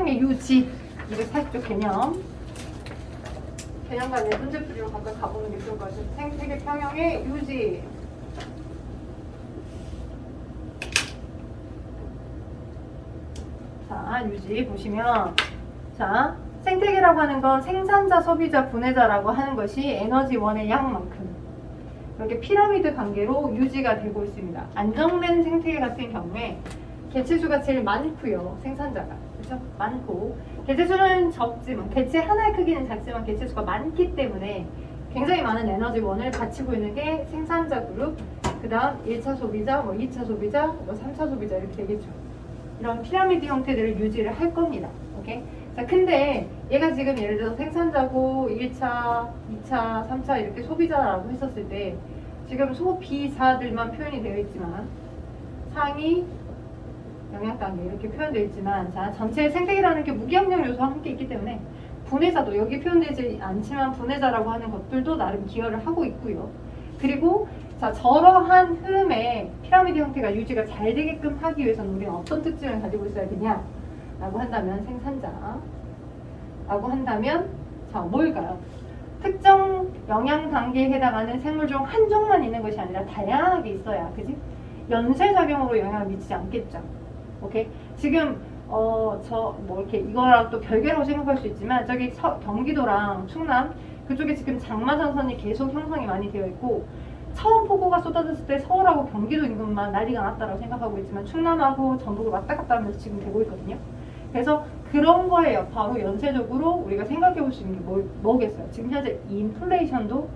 평형의 유지 240쪽 개념간의 문제풀이로 각각 가보는 게 좋을 것 같아요. 생태계 평형의 유지. 자, 유지 보시면, 자, 생태계라고 하는 건 생산자, 소비자, 분해자라고 하는 것이 에너지원의 양만큼 이렇게 피라미드 관계로 유지가 되고 있습니다. 안정된 생태계 같은 경우에 개체수가 제일 많고요. 생산자가. 그렇죠? 많고. 개체수는 적지만, 개체 하나의 크기는 작지만 개체수가 많기 때문에 굉장히 많은 에너지원을 바치고 있는 게 생산자 그룹, 그 다음 1차 소비자, 2차 소비자, 3차 소비자 이렇게 되겠죠. 이런 피라미드 형태들을 유지를 할 겁니다. 오케이? 자, 근데 얘가 지금 예를 들어서 생산자고 1차, 2차, 3차 이렇게 소비자라고 했었을 때 지금 소비자들만 표현이 되어 있지만 상위, 영양단계 이렇게 표현되어 있지만 자, 전체 생태계라는 게 무기압력 요소와 함께 있기 때문에 분해자도 여기 표현되지 않지만 분해자라고 하는 것들도 나름 기여를 하고 있고요. 그리고 자, 저러한 흐름의 피라미드 형태가 유지가 잘 되게끔 하기 위해서는 우리는 어떤 특징을 가지고 있어야 되냐? 라고 한다면 생산자라고 한다면 자, 뭘까요? 특정 영양 단계에 해당하는 생물 중 한 종만 있는 것이 아니라 다양하게 있어야, 그지? 연쇄작용으로 영향을 미치지 않겠죠. 오케이? 지금 이렇게 이거랑 또 별개로 생각할 수 있지만 저기 경기도랑 충남 그쪽에 지금 장마전선이 계속 형성이 많이 되어 있고 처음 폭우가 쏟아졌을 때 서울하고 경기도 인근만 난리가 났다고 생각하고 있지만 충남하고 전북을 왔다 갔다 하면서 지금 되고 있거든요. 그래서 그런 거에 여파로 연쇄적으로 우리가 생각해 볼 수 있는 게 뭐겠어요? 지금 현재 인플레이션도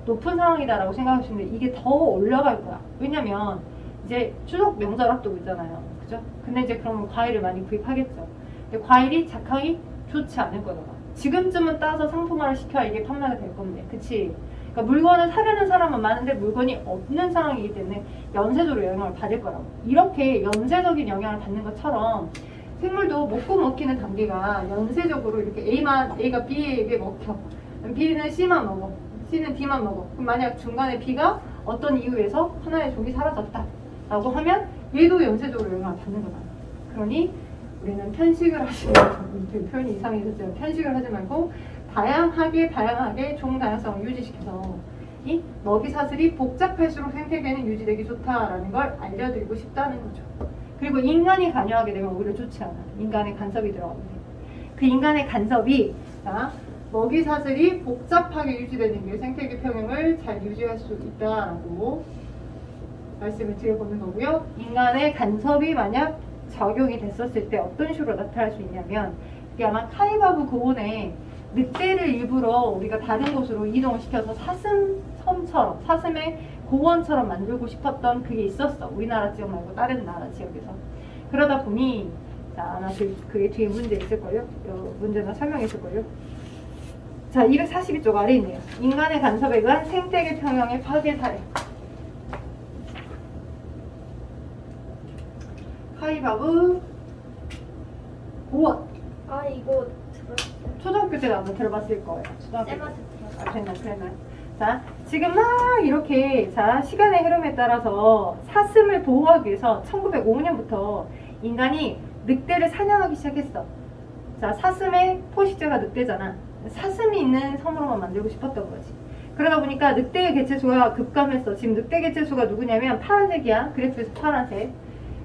높은 상황이다라고 생각하시는데 이게 더 올라갈 거야. 왜냐면 이제 추석 명절 앞두고 있잖아요. 그죠? 근데 이제 그러면 과일을 많이 구입하겠죠. 근데 과일이 작황이 좋지 않을 거잖아. 지금쯤은 따서 상품화를 시켜야 이게 판매가 될 건데. 그치? 그러니까 물건을 사려는 사람은 많은데 물건이 없는 상황이기 때문에 연쇄적으로 영향을 받을 거라고. 이렇게 연쇄적인 영향을 받는 것처럼 생물도 먹고 먹히는 단계가 연쇄적으로 이렇게 A가 B에게 먹혀. B는 C만 먹어. C는 D만 먹어. 그럼 만약 중간에 B가 어떤 이유에서 하나의 족이 사라졌다 라고 하면 얘도 연쇄적으로 영향을 받는 거다. 그러니 우리는 편식을 하시는 표현이 이상해졌죠. 편식을 하지 말고 다양하게 종 다양성을 유지시켜서 이 먹이 사슬이 복잡할수록 생태계는 유지되기 좋다라는 걸 알려드리고 싶다는 거죠. 그리고 인간이 관여하게 되면 오히려 좋지 않아. 인간의 간섭이 들어가면 돼. 그 인간의 간섭이 먹이 사슬이 복잡하게 유지되는 게 생태계 평형을 잘 유지할 수 있다라고 말씀을 드려보는 거고요. 인간의 간섭이 만약 적용이 됐었을 때 어떤 식으로 나타날 수 있냐면 이게 아마 카이바브 고원에 늑대를 일부러 우리가 다른 곳으로 이동을 시켜서 사슴섬처럼 사슴의 고원처럼 만들고 싶었던 그게 있었어. 우리나라 지역 말고 다른 나라 지역에서. 그러다 보니 자, 아마 그게 뒤에 문제 있을걸요? 문제나 설명했을걸요? 자, 242쪽 아래 있네요. 인간의 간섭에 의한 생태계 평형의 파괴 사례. 카이바브 고원. 아, 이거 들었어요. 초등학교 때도 아마 들어봤을 거예요. 초등학교 때. 쌤한테 들었어요. 그랬나. 자, 지금 막 이렇게 자 시간의 흐름에 따라서 사슴을 보호하기 위해서 1905년부터 인간이 늑대를 사냥하기 시작했어. 자, 사슴의 포식자가 늑대잖아. 사슴이 있는 섬으로만 만들고 싶었던 거지. 그러다 보니까 늑대의 개체수가 급감했어. 지금 늑대 개체수가 누구냐면 파란색이야. 그래프에서 파란색.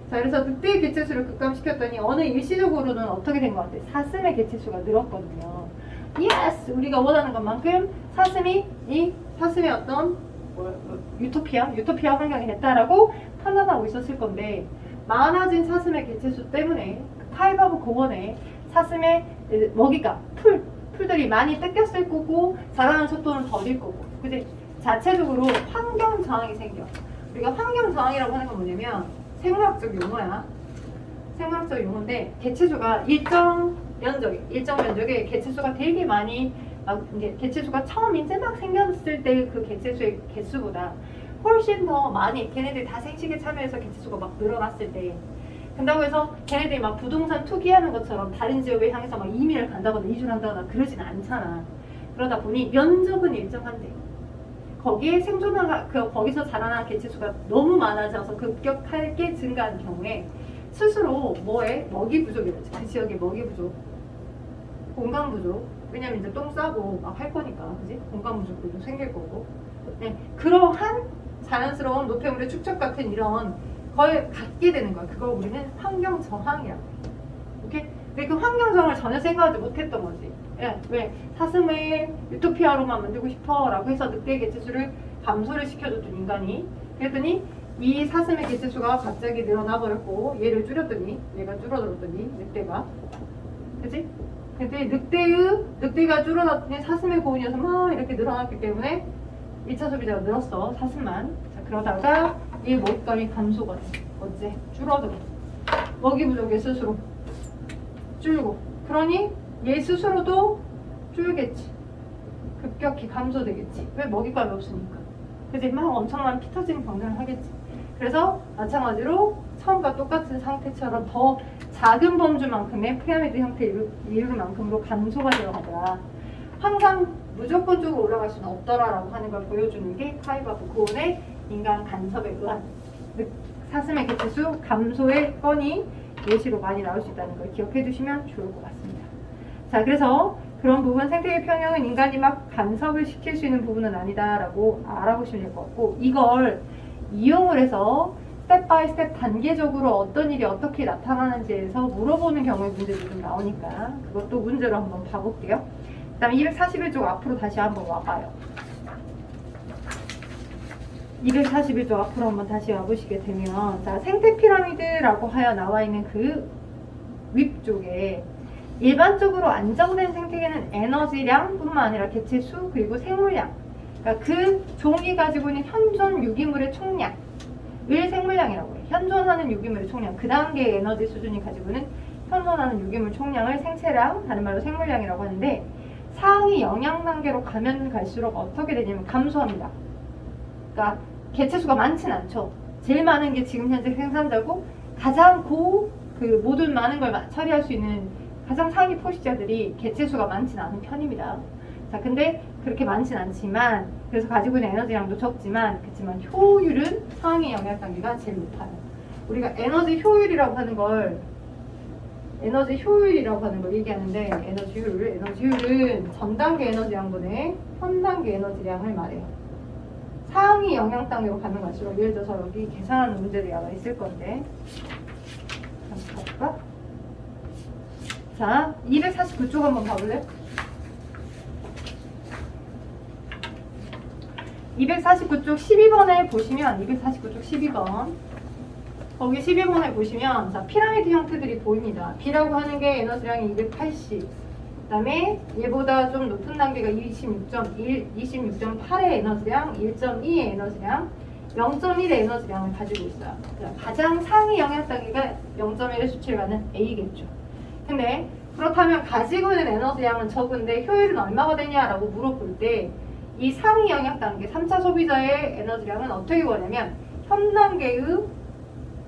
자, 그래서 늑대의 개체수를 급감시켰더니 어느 일시적으로는 어떻게 된 것 같아? 사슴의 개체수가 늘었거든요. 예스! 우리가 원하는 것만큼 사슴의 어떤 유토피아 환경이 됐다라고 판단하고 있었을 건데 많아진 사슴의 개체수 때문에 카이바브 고원에 사슴의 먹이가 풀들이 많이 뺏겼을 거고 자라는 속도는 더딜 거고 그지? 자체적으로 환경 저항이 생겨. 우리가 환경 저항이라고 하는 건 뭐냐면 생물학적 용어야. 생물학적 용어인데 개체수가 일정 면적에 개체수가 되게 많이 이제 개체수가 처음 이제 막 생겼을 때 그 개체수의 개수보다 훨씬 더 많이 걔네들이 다 생식에 참여해서 개체수가 막 늘어났을 때 근다고 해서 걔네들이 막 부동산 투기하는 것처럼 다른 지역을 향해서 막 이민을 간다거나 이주를 한다거나 그러진 않잖아. 그러다 보니 면적은 일정한데 거기에 거기서 자라난 개체수가 너무 많아져서 급격하게 증가한 경우에 스스로 뭐에 먹이 부족이랬지. 그 지역에 먹이 부족, 공간 부족. 왜냐면 이제 똥 싸고 막 할 거니까, 그지? 공간 부족도 생길 거고. 네, 그러한 자연스러운 노폐물의 축적 같은 이런 걸 갖게 되는 거야. 그걸 우리는 환경 저항이라고 해. 오케이? 근데 그 환경 저항을 전혀 생각하지 못했던 거지. 예, 왜? 사슴을 유토피아로만 만들고 싶어 라고 해서 늑대의 개체수를 감소를 시켜줬던 인간이, 그랬더니 이 사슴의 개체수가 갑자기 늘어나 버렸고 얘를 줄였더니 얘가 줄어들었더니 늑대가, 그치? 근데 늑대가 줄어났더니 사슴의 고은이어서 막 이렇게 늘어났기 때문에 1차 소비자가 늘었어. 사슴만. 자, 그러다가 이 먹잇감이 감소가 돼. 어째? 줄어들어. 먹이 부족에 스스로 줄고. 그러니 얘 스스로도 줄겠지. 급격히 감소되겠지. 왜? 먹잇감이 없으니까. 그지? 막 엄청난 피 터지는 경쟁을 하겠지. 그래서 마찬가지로 처음과 똑같은 상태처럼 더 작은 범주만큼의 피라미드 형태를 이루는 만큼으로 감소가 되어가더라. 항상 무조건적으로 올라갈 수는 없더라라고 하는 걸 보여주는 게 카이바프 고은의 인간 간섭에 의한 사슴의 개체수 감소의 건이 예시로 많이 나올 수 있다는 걸 기억해 두시면 좋을 것 같습니다. 자, 그래서 그런 부분 생태계 평형은 인간이 막 간섭을 시킬 수 있는 부분은 아니다라고 알아보시면 될 것 같고, 이걸 이용을 해서 스텝 바이 스텝 단계적으로 어떤 일이 어떻게 나타나는지에서 물어보는 경우의 문제도 좀 나오니까 그것도 문제로 한번 봐볼게요. 그 다음에 241쪽 앞으로 다시 한번 와봐요. 241쪽 앞으로 한번 다시 와보시게 되면, 자, 생태 피라미드라고 하여 나와 있는 그 윗쪽에 일반적으로 안정된 생태계는 에너지량 뿐만 아니라 개체 수 그리고 생물량, 그러니까 그 종이 가지고 있는 현존 유기물의 총량을 생물량이라고 해요. 현존하는 유기물의 총량, 그 단계의 에너지 수준이 가지고 있는 현존하는 유기물 총량을 생체량, 다른 말로 생물량이라고 하는데, 상위 영양 단계로 가면 갈수록 어떻게 되냐면 감소합니다. 그러니까 개체수가 많지는 않죠. 제일 많은 게 지금 현재 생산자고, 가장 그 모든 많은 걸 처리할 수 있는 가장 상위 포식자들이 개체수가 많지는 않은 편입니다. 자, 근데 그렇게 많지는 않지만, 그래서 가지고 있는 에너지량도 적지만, 그렇지만 효율은 상위 영양 단계가 제일 높아요. 우리가 에너지 효율이라고 하는 걸 얘기하는데, 에너지 효율은 전 단계 에너지량분의 현 단계 에너지량을 말해요. 상위 영양 단계로 가면 갈수록, 예를 들어서 여기 계산하는 문제들이 아마 있을 건데, 한번 가볼까? 자, 249쪽 한번 봐볼래? 249쪽 12번에 보시면, 249쪽 12번, 거기 12번에 보시면, 자, 피라미드 형태들이 보입니다. B라고 하는 게 에너지량이 280, 그 다음에 얘보다 좀 높은 단계가 26.1, 26.8의 에너지량, 1.2의 에너지량, 0.1의 에너지량을 가지고 있어요. 가장 상위 영양 단계가 0.1의 수치를 갖는 A겠죠. 근데 그렇다면 가지고 있는 에너지량은 적은데 효율은 얼마가 되냐라고 물어볼 때, 이 상위 영양 단계 3차 소비자의 에너지량은 어떻게 구하냐면, 현 단계의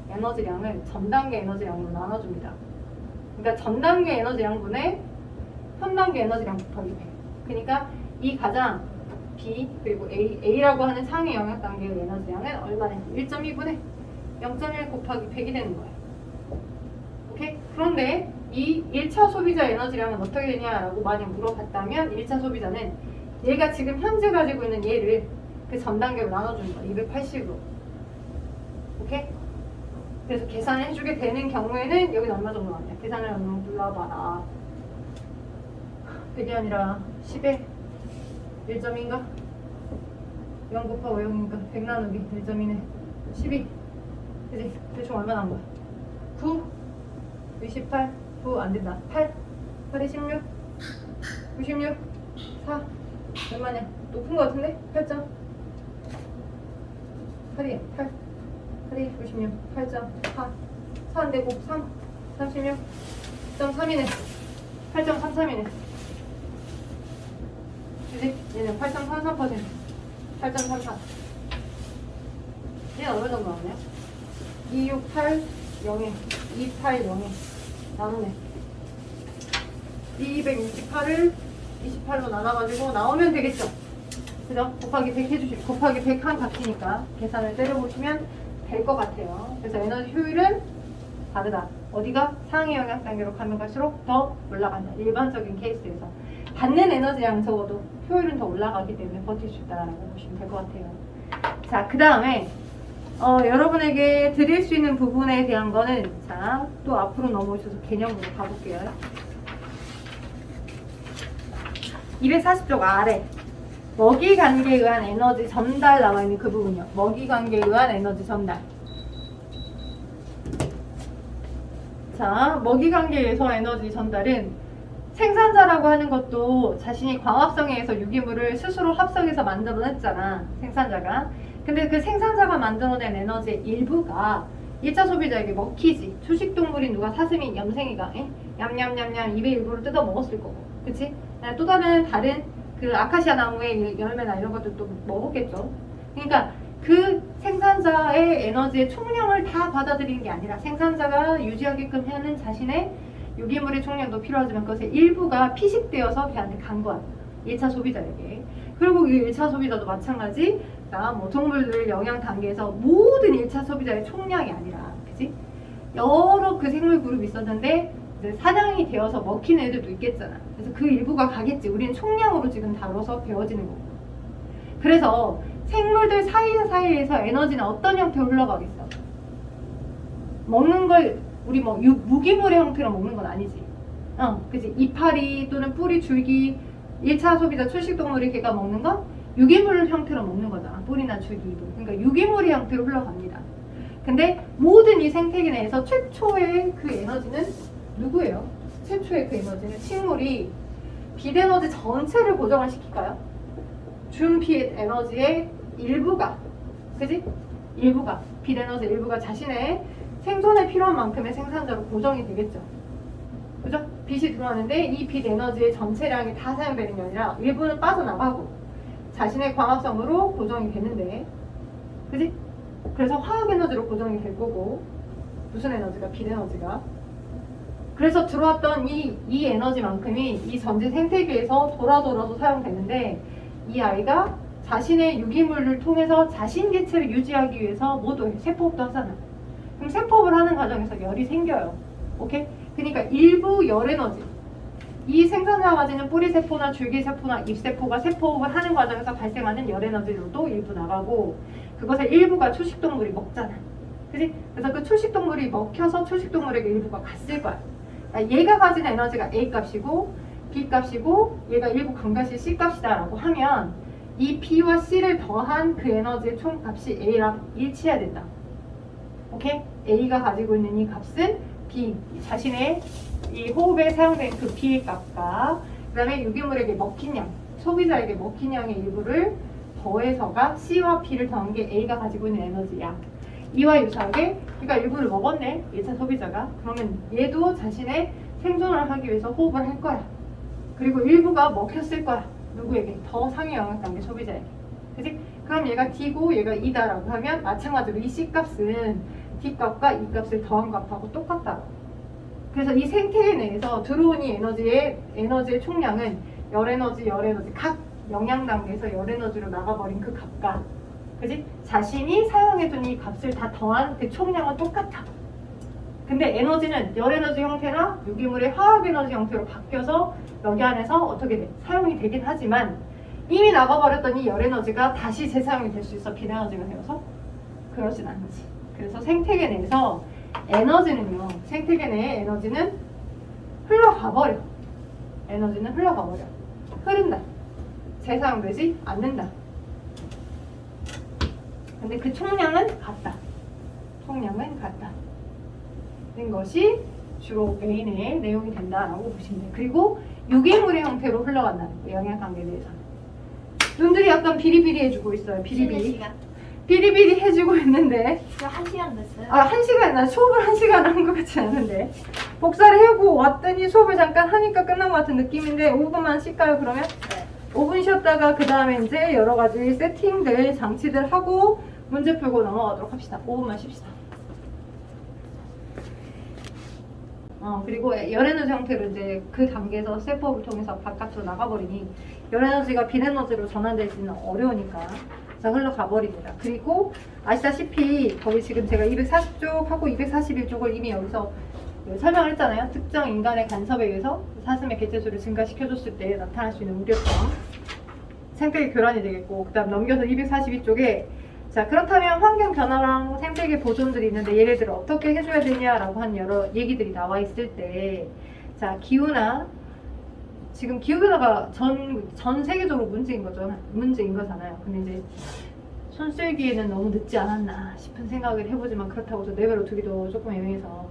에너지량을 전 단계 에너지량으로 나눠줍니다. 그러니까 전 단계 에너지량분의 현 단계 에너지량 곱하기 100. 그러니까 이 가장 B 그리고 A라고 하는 상위 영양 단계의 에너지량은 얼마냐? 1.2분의 0.1 곱하기 100이 되는 거예요. 오케이? 그런데 이 1차 소비자 에너지량은 어떻게 되냐라고 만약 물어봤다면, 1차 소비자는 얘가 지금 현재 가지고 있는 얘를 그 전 단계로 나눠주는 거야. 280으로. 오케이? 그래서 계산을 해주게 되는 경우에는 여기는 얼마 정도 나왔냐? 계산을 한번 눌러봐라. 100이 아니라 10에 1.2인가? 0 곱하고 0이니까 100 나누기 1.2네. 12. 그치? 대충 얼마 나온 거야? 9, 28, 9 안 된다. 8, 8에 16, 96, 4. 얼마냐? 높은 거 같은데? 8점. 8이야. 8. 8이 96, 8.4. 4 안 되고 3, 36.3이네. 8.33이네. 그지? 얘는 8.33%. 8.34. 얘는 얼마 정도 나오냐? 268, 0에 28, 0에 나누네. 268을 28로 나눠가지고 나오면 되겠죠? 그죠? 곱하기 100 해주시면, 곱하기 100 한 값이니까 계산을 때려보시면 될 것 같아요. 그래서 에너지 효율은 다르다. 어디가? 상위 영향 단계로 가면 갈수록 더 올라간다. 일반적인 케이스에서. 받는 에너지량 적어도 효율은 더 올라가기 때문에 버틸 수 있다라고 보시면 될 것 같아요. 자, 그 다음에 여러분에게 드릴 수 있는 부분에 대한 거는 자, 또 앞으로 넘어오셔서 개념으로 가볼게요. 240쪽 아래 먹이 관계에 의한 에너지 전달 나와 있는 그 부분이요. 먹이 관계에 의한 에너지 전달. 자, 먹이 관계에 의해서 에너지 전달은 생산자라고 하는 것도 자신이 광합성에 의해서 유기물을 스스로 합성해서 만들어냈잖아. 생산자가. 근데 그 생산자가 만들어낸 에너지의 일부가 1차 소비자에게 먹히지. 초식동물인 누가 사슴이 염생이가 냠냠냠냠 입에 일부를 뜯어 먹었을 거고. 그치? 또 다른 그 아카시아 나무의 열매나 이런 것들도 먹었겠죠. 그러니까 그 생산자의 에너지의 총량을 다 받아들이는 게 아니라 생산자가 유지하게끔 하는 자신의 유기물의 총량도 필요하지만 그것의 일부가 피식되어서 걔한테 간 거야. 1차 소비자에게. 그리고 그 1차 소비자도 마찬가지. 뭐 동물들 영양 단계에서 모든 1차 소비자의 총량이 아니라, 그치? 여러 그 생물 그룹이 있었는데 이제 사냥이 되어서 먹히는 애들도 있겠잖아. 그래서 그 일부가 가겠지. 우리는 총량으로 지금 다뤄서 배워지는 거고. 그래서 생물들 사이에서 에너지는 어떤 형태로 흘러가겠어? 먹는 걸 우리 뭐 무기물의 형태로 먹는 건 아니지. 그치? 이파리 또는 뿌리, 줄기, 1차 소비자 초식동물이 걔가 먹는 건 유기물 형태로 먹는 거잖아. 뿌리나 줄기도. 그러니까 유기물의 형태로 흘러갑니다. 근데 모든 이 생태계 내에서 최초의 그 에너지는 누구예요? 최초의 그 에너지는 식물이 빛 에너지 전체를 고정을 시킬까요? 준빛 에너지의 일부가, 그지? 일부가, 빛 에너지 일부가 자신의 생존에 필요한 만큼의 생산자로 고정이 되겠죠. 그죠? 빛이 들어왔는데 이 빛 에너지의 전체량이 다 사용되는 게 아니라 일부는 빠져나가고 자신의 광합성으로 고정이 되는데, 그지? 그래서 화학 에너지로 고정이 될 거고, 무슨 에너지가? 빛 에너지가. 그래서 들어왔던 이 에너지만큼이 이 전체 생태계에서 돌아서 사용되는데, 이 아이가 자신의 유기물을 통해서 자신 개체를 유지하기 위해서 모두 세포업도 하잖아. 그럼 세포업을 하는 과정에서 열이 생겨요. 오케이? 그러니까 일부 열 에너지. 이 생산자가 가지는 뿌리세포나 줄기세포나 잎세포가 세포업을 하는 과정에서 발생하는 열 에너지로도 일부 나가고, 그것의 일부가 초식동물이 먹잖아. 그치? 그래서 그 초식동물이 먹혀서 초식동물에게 일부가 갔을 거야. 그러니까 얘가 가진 에너지가 A 값이고 B 값이고 얘가 일부 간값이 C 값이다 라고 하면 이 B와 C를 더한 그 에너지의 총값이 A랑 일치해야 된다. 오케이? A가 가지고 있는 이 값은 B, 자신의 이 호흡에 사용된 그 B의 값과 그 다음에 유기물에게 먹힌 양, 소비자에게 먹힌 양의 일부를 더해서가 C와 B를 더한 게 A가 가지고 있는 에너지야. 이와 유사하게 그러니까 일부를 먹었네, 1차 소비자가. 그러면 얘도 자신의 생존을 하기 위해서 호흡을 할 거야. 그리고 일부가 먹혔을 거야. 누구에게? 더 상위 영역 단계 소비자에게. 그치? 그럼 얘가 D고 얘가 E다라고 하면 마찬가지로 이 C값은 D값과 E값을 더한 값하고 똑같다. 그래서 이 생태계 내에서 들어온 이 에너지의 총량은 열에너지 각 영양 단계에서 열에너지로 나가버린 그 값과, 그지? 자신이 사용해둔 이 값을 다 더한 그 총량은 똑같아. 근데 에너지는 열에너지 형태나 유기물의 화학에너지 형태로 바뀌어서 여기 안에서 어떻게 돼? 사용이 되긴 하지만 이미 나가버렸던 이 열에너지가 다시 재사용이 될 수 있어. 빛에너지가 되어서? 그러진 않지. 그래서 생태계 내에서 에너지는요, 생태계 내의 에너지는 흘러가버려. 에너지는 흘러가버려. 흐른다. 재사용되지 않는다. 근데 그 총량은 같다. 총량은 같다. 는 것이 주로 메인의 내용이 된다라고 보시면 돼요. 그리고 유기물의 형태로 흘러간다는 거예요. 영양관계에 대해서는. 눈들이 약간 비리비리해지고 있어요. 비리비리. 비리비리 해지고 있는데. 저 1시간 됐어요. 1시간, 나 수업을 1시간 한 것 같지 않은데. 복사를 해고 왔더니 수업을 잠깐 하니까 끝난 것 같은 느낌인데 5분만 쉴까요, 그러면? 네. 5분 쉬었다가 그 다음에 이제 여러 가지 세팅들, 장치들 하고 문제 풀고 넘어가도록 합시다. 5분만 쉽시다. 그리고 열에너지 형태로 이제 그 단계에서 세포를 통해서 바깥으로 나가버리니 열에너지가 빛에너지로 전환되지는 어려우니까 그래서 흘러가 버립니다. 그리고 아시다시피 거기 지금 제가 240쪽하고 241쪽을 이미 여기서 설명을 했잖아요. 특정 인간의 간섭에 의해서 사슴의 개체수를 증가시켜줬을 때 나타날 수 있는 우려성, 생태계 교란이 되겠고, 그 다음 넘겨서 242쪽에 자, 그렇다면 환경 변화랑 생태계 보존들이 있는데 얘를 들어 어떻게 해줘야 되냐라고 한 여러 얘기들이 나와 있을 때, 자, 기후나 지금 기후변화가 전 세계적으로 문제인 거잖아요. 근데 이제 손쓸기에는 너무 늦지 않았나 싶은 생각을 해보지만, 그렇다고 해서 내버려 두기도 조금 애매해서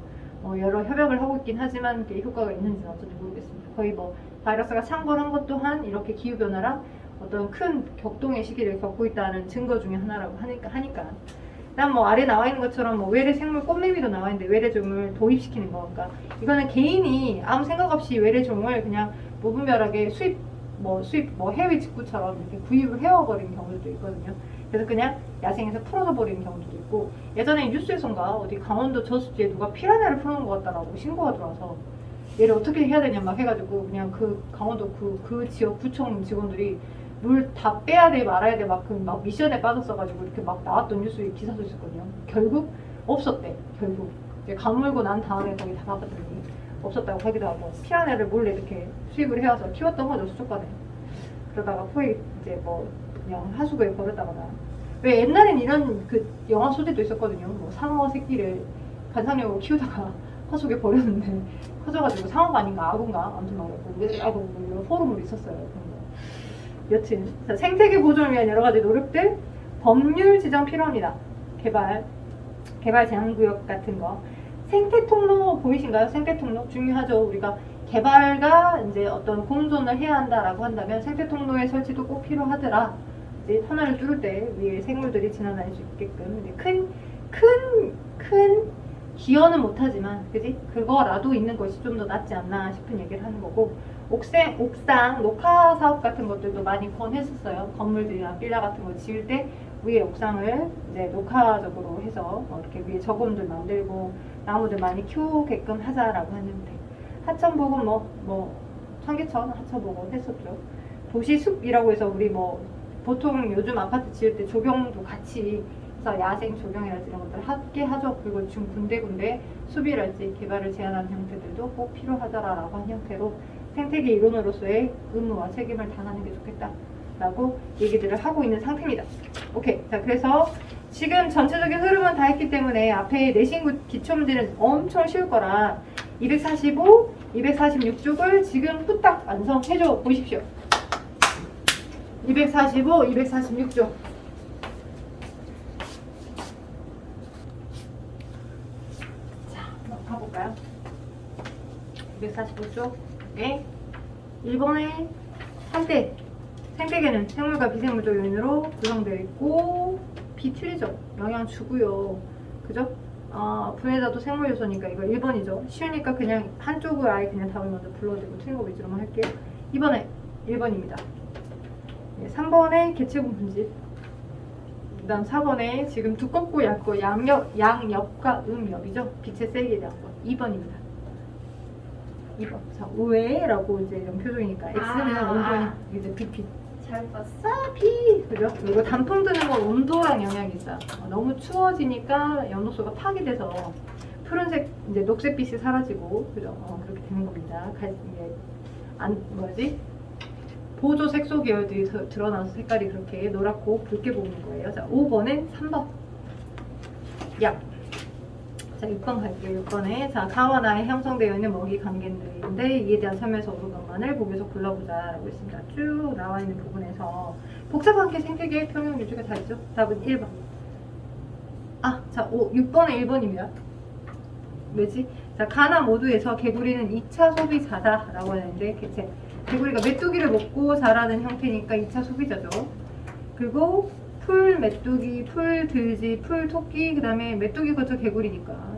여러 협약을 하고 있긴 하지만 그게 효과가 있는지는 어쩐지 모르겠습니다. 거의 뭐 바이러스가 창궐한 것 또한 이렇게 기후변화랑 어떤 큰 격동의 시기를 겪고 있다는 증거 중에 하나라고 하니까. 일단 뭐 아래 나와 있는 것처럼 뭐 외래 생물 꽃매미도 나와 있는데 외래종을 도입시키는 거니까 이거는 개인이 아무 생각 없이 외래종을 그냥 무분별하게 수입 해외 직구처럼 이렇게 구입을 해와버리는 경우도 있거든요. 그래서 그냥 야생에서 풀어져 버리는 경우도 있고, 예전에 뉴스에선가 어디 강원도 저수지에 누가 피라냐를 풀어놓은 것 같다라고 신고가 들어와서 얘를 어떻게 해야 되냐 막 해가지고 그냥 그 강원도 그 지역 구청 직원들이 물 다 빼야 돼 말아야 돼 막 미션에 빠졌어가지고 이렇게 막 나왔던 뉴스 기사도 있었거든요. 결국 없었대. 결국 이제 가물고 난 다음에 거기 다 가봤더니 없었다고 하기도 하고, 피라냐를 몰래 이렇게 수입을 해와서 키웠던 거죠, 수족관에. 그러다가 포획 이제 뭐 그냥 하수구에 버렸다거나. 왜 옛날엔 이런 그 영화 소재도 있었거든요. 뭐 상어 새끼를 관상용으로 키우다가 하수구에 버렸는데 커져가지고 상어가 아닌가 아구인가 아무튼 말이었고, 뭐 이런 포럼으로 있었어요. 그런 거. 여튼 자, 생태계 보존을 위한 여러 가지 노력들, 법률 지정 필요합니다. 개발 제한구역 같은 거. 생태 통로 보이신가요? 생태 통로 중요하죠. 우리가 개발과 이제 어떤 공존을 해야 한다라고 한다면 생태 통로의 설치도 꼭 필요하더라. 이제 터널을 뚫을 때 위에 생물들이 지나다닐 수 있게끔. 큰 기여는 못하지만, 그지? 그거라도 있는 것이 좀 더 낫지 않나 싶은 얘기를 하는 거고, 옥상 녹화 사업 같은 것들도 많이 권했었어요. 건물들이나 빌라 같은 거 지을 때 위에 옥상을 이제 녹화적으로 해서 이렇게 위에 저금들 만들고 나무들 많이 키우게끔 하자라고 하는 형태. 하천복은 청계천 하천복은 했었죠. 도시숲이라고 해서 우리 보통 요즘 아파트 지을 때 조경도 같이 해서 야생 조경이랄지 이런 것들 함께 하죠. 그리고 지금 군데군데 숲이랄지 개발을 제한하는 형태들도 꼭 필요하더라라고 한 형태로 생태계 이론으로서의 의무와 책임을 다하는 게 좋겠다라고 얘기들을 하고 있는 상태입니다. 오케이. 자, 그래서 지금 전체적인 흐름은 다 했기 때문에 앞에 내신 기초문제는 엄청 쉬울 거라 245, 246쪽을 지금 후딱 완성해줘 보십시오. 245, 246쪽. 자, 가볼까요? 245쪽에 1번에 한때 생태계는 생물과 비생물적 요인으로 구성되어 있고, B 틀리죠? 영향 주고요. 그죠? 분해자도 생물 요소니까 이거 1번이죠. 쉬우니까 그냥 한쪽을 아예 그냥 답을 먼저 불러드리고 틀린 거 위주로만 할게요. 2번에 1번입니다. 3번에 개체군 분집. 그 다음 4번에 지금 두껍고 얇고 양옆과 음옆이죠. 빛의 세기에 대한 거. 2번입니다. 2번. 자, 우회라고 이제 이런 표정이니까 X는 온도니 이제 BP. 잘 봤어. 피 그죠? 그리고 단풍 드는 건 온도랑 영향이 있다. 너무 추워지니까 연옥소가 파괴돼서 푸른색 이제 녹색빛이 사라지고, 그죠? 그렇게 되는 겁니다. 보조 색소 계열들이 드러나서 색깔이 그렇게 노랗고 붉게 보이는 거예요. 자, 5번은 3번. 약. 자, 6번 갈게요. 6번에 자, 가와 나에 형성되어 있는 먹이 관계들인데 이에 대한 설명에서 오른 것만을 보기에서 골라보자 라고 했습니다. 쭉 나와 있는 부분에서 복잡한 게 생태계 평형 요주가 다 있죠. 답은 1번. 자, 6번에 1번입니다. 왜지? 자, 가나 모두에서 개구리는 2차 소비자다 라고 하는데, 개구리가 메뚜기를 먹고 자라는 형태니까 2차 소비자죠. 그리고 풀 메뚜기, 풀 들쥐, 풀 토끼, 그 다음에 메뚜기가 저 개구리니까,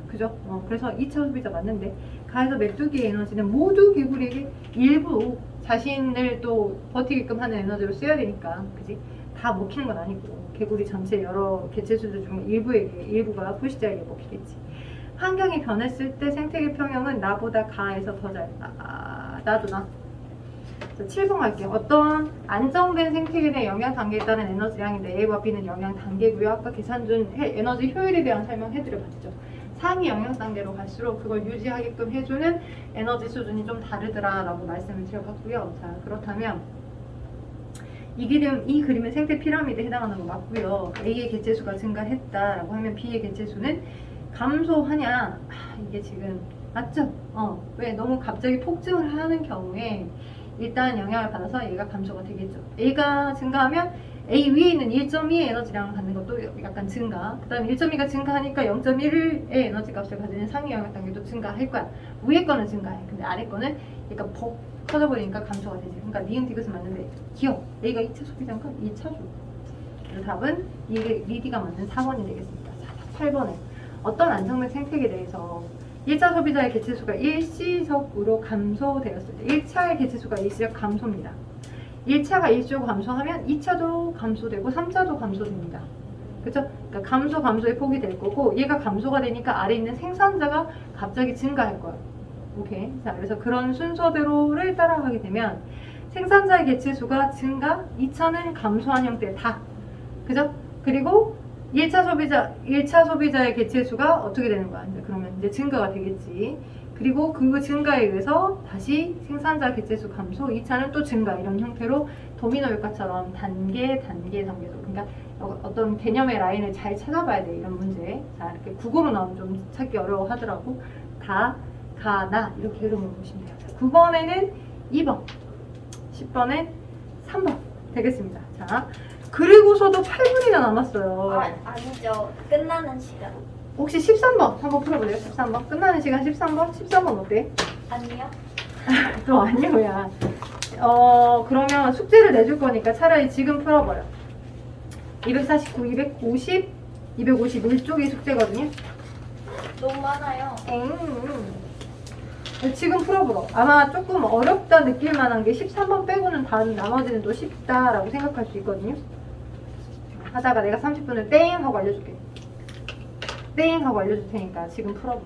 그죠? 그래서 2차 소비자 맞는데, 가에서 메뚜기의 에너지는 모두 개구리에게 일부 자신을 또 버티게끔 하는 에너지로 써야 되니까, 그지? 다 먹히는 건 아니고 개구리 전체 여러 개체수들 중 일부가 포식자에게 먹히겠지. 환경이 변했을 때 생태계 평형은 나보다 가에서 더 잘. 나도 나. 자, 7번 갈게요. 어떤 안정된 생태계의 영향 단계에 따른 에너지량인데 A와 B는 영향 단계고요. 아까 계산 중 에너지 효율에 대한 설명해드려봤죠. 상위 영향 단계로 갈수록 그걸 유지하게끔 해주는 에너지 수준이 좀 다르더라라고 말씀을 드려봤고요. 자, 그렇다면 이 그림은 생태 피라미드에 해당하는 거 맞고요. A의 개체수가 증가했다라고 하면 B의 개체수는 감소하냐? 이게 지금 맞죠? 왜 너무 갑자기 폭증을 하는 경우에 일단 영향을 받아서 얘가 감소가 되겠죠. A가 증가하면 A 위에 있는 1.2의 에너지량을 갖는 것도 약간 증가. 그 다음에 1.2가 증가하니까 0.1의 에너지 값을 가지는 상위 영향 단계도 증가할 거야. 위에 거는 증가해. 근데 아래 거는 약간 벅 커져버리니까 감소가 되지. 그러니까 니은 디귿은 맞는데 기억. A가 2차 소비자니까 2차죠. 그래서 답은 이게 리디가 맞는 4번이 되겠습니다. 자, 8번에 어떤 안정된 생태계에 대해서 1차 소비자의 개체수가 일시적으로 감소되었을 때 1차의 개체수가 일시적 감소입니다. 1차가 일시적으로 감소하면 2차도 감소되고 3차도 감소됩니다. 그쵸? 그러니까 감소의 폭이 될 거고 얘가 감소가 되니까 아래 있는 생산자가 갑자기 증가할 거예요. 오케이. 자, 그래서 그런 순서대로를 따라가게 되면 생산자의 개체수가 증가, 2차는 감소한 형태의 다. 그죠? 그리고 1차 소비자의 개체수가 어떻게 되는 거야? 그러면 이제 증가가 되겠지. 그리고 그 증가에 의해서 다시 생산자 개체수 감소, 2차는 또 증가 이런 형태로 도미노 효과처럼 단계에서 그러니까 어떤 개념의 라인을 잘 찾아봐야 돼 이런 문제. 자, 이렇게 국어로 나오면 좀 찾기 어려워 하더라고. 다, 가, 나 이렇게 이름을 보시면 돼요. 자, 9번에는 2번, 10번엔 3번 되겠습니다. 자, 그리고서도 8분이나 남았어요. 아니죠. 끝나는 시간. 혹시 13번 한번 풀어볼래요? 13번 끝나는 시간 13번? 13번 어때? 아니요. 또 아니오야. 그러면 숙제를 내줄 거니까 차라리 지금 풀어버려. 249, 250, 251쪽이 숙제거든요. 너무 많아요. 지금 풀어보러. 아마 조금 어렵다 느낄 만한 게 13번 빼고는 다 나머지는 또 쉽다라고 생각할 수 있거든요. 하다가 내가 30분을 땡 하고 알려줄게. 땡 하고 알려줄 테니까 지금 풀어봐.